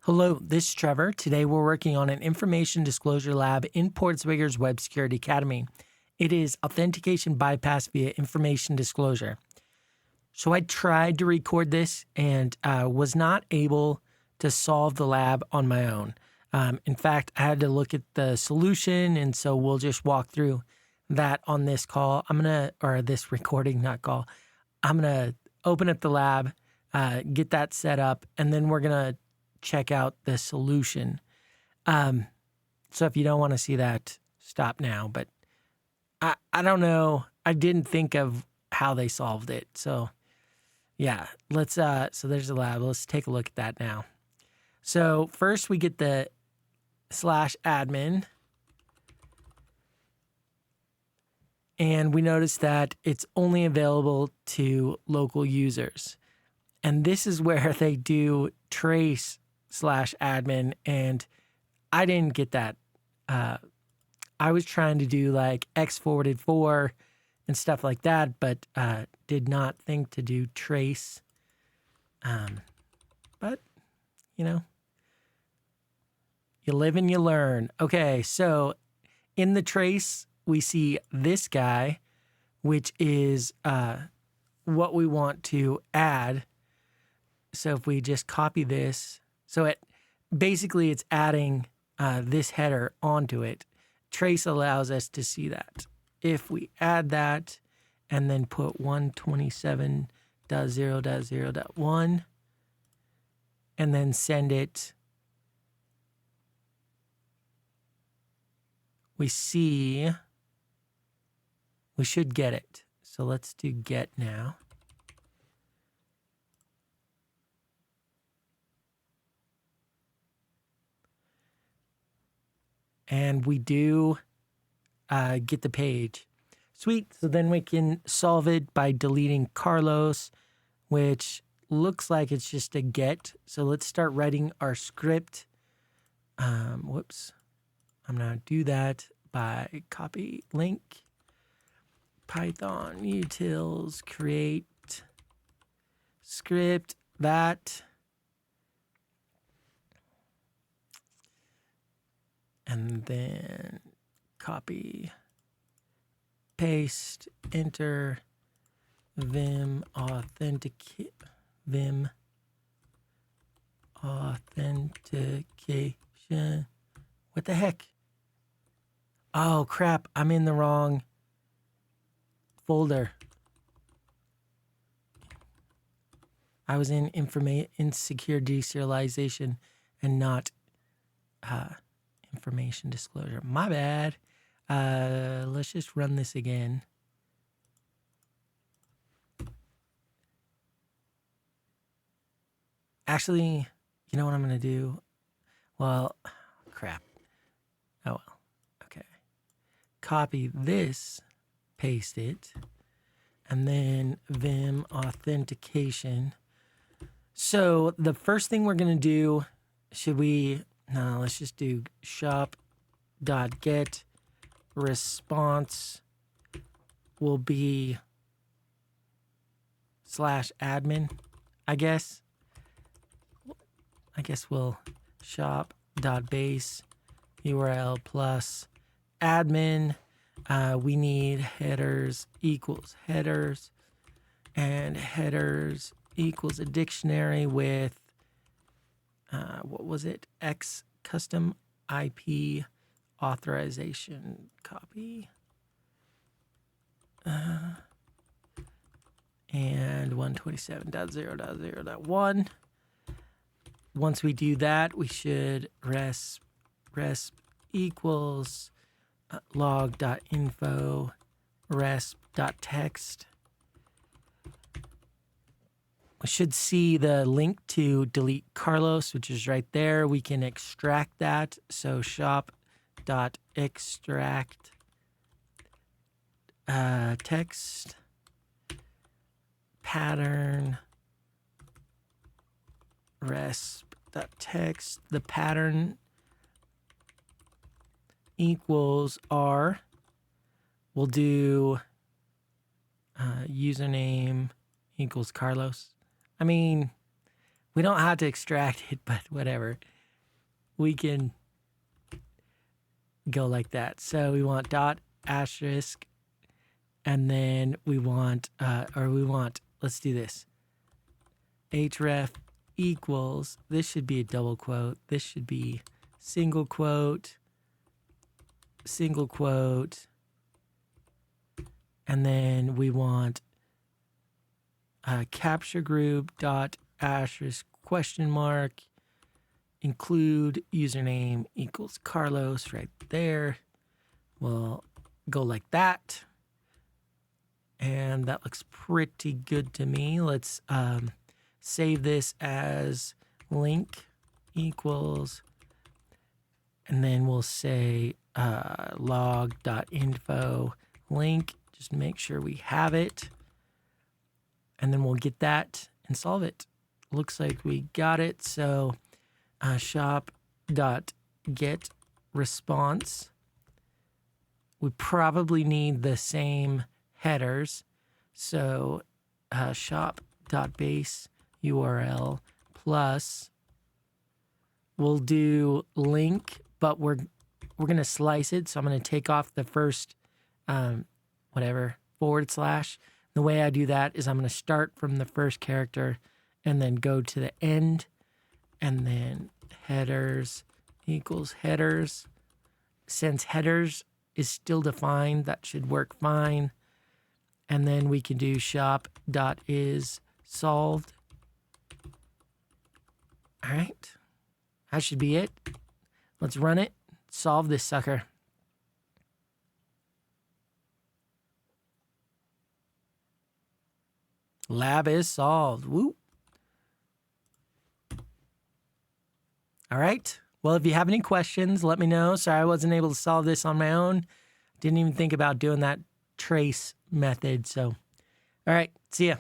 Hello, this is Trevor. Today we're working on an information disclosure lab in PortSwigger's Web Security Academy. It is authentication bypass via information disclosure. So I tried to record this and was not able to solve the lab on my own. In fact, I had to look at the solution, and so we'll just walk through that on this call. This recording, not call. I'm going to open up the lab, get that set up, and then we're going to check out the solution. So if you don't want to see that, stop now. But I don't know. I didn't think of how they solved it. So yeah, so there's the lab. Let's take a look at that now. So first we get the /admin. And we notice that it's only available to local users. And this is where they do trace /admin, and I didn't get that. I was trying to do like X forwarded for and stuff like that, but did not think to do trace. But, you live and you learn. Okay, so in the trace, we see this guy, which is what we want to add. So if we just copy this, it's adding this header onto it. Trace allows us to see that. If we add that and then put 127.0.0.1 and then send it, we see we should get it. So let's do get now. And we do get the page. Sweet. So then we can solve it by deleting Carlos, which looks like it's just a get. So let's start writing our script. I'm going to do that by copy link. Python utils create script that. And then copy, paste, enter, Vim authentication. What the heck? Oh, crap. I'm in the wrong folder. I was in insecure deserialization and not information disclosure. My bad. Let's just run this again. Actually, you know what I'm going to do? Well, crap. Oh, well. Okay. Copy this, paste it, and then Vim authentication. So the first thing we're going to do, let's just do shop.get response will be /admin, I guess. We'll shop.base URL plus admin. We need headers equals headers, and headers equals a dictionary with X custom IP authorization copy. And 127.0.0.1. Once we do that, we should resp equals log.info resp.text. We should see the link to delete Carlos, which is right there. We can extract that. So shop.extract text pattern resp.text. The pattern equals R. We'll do username equals Carlos. I mean, we don't have to extract it, but whatever. we can go like that. So we want dot asterisk, and then we want, let's do this. href equals, this should be a double quote. This should be single quote, and then we want capture group dot asterisk question mark include username equals Carlos right there. We'll go like that. And that looks pretty good to me. Let's save this as link equals, and then we'll say log.info link. Just make sure we have it. And then we'll get that and solve it. Looks like we got it. So shop.get response. We probably need the same headers. So shop.base URL plus, we'll do link, but we're going to slice it. So I'm going to take off the first forward slash. The way I do that is I'm going to start from the first character and then go to the end, and then headers equals headers. Since headers is still defined, that should work fine. And then we can do shop.is solved. All right, that should be it. Let's run it, solve this sucker. Lab is solved. Woo. All right. Well, if you have any questions, let me know. Sorry I wasn't able to solve this on my own. Didn't even think about doing that trace method. So, all right. See ya.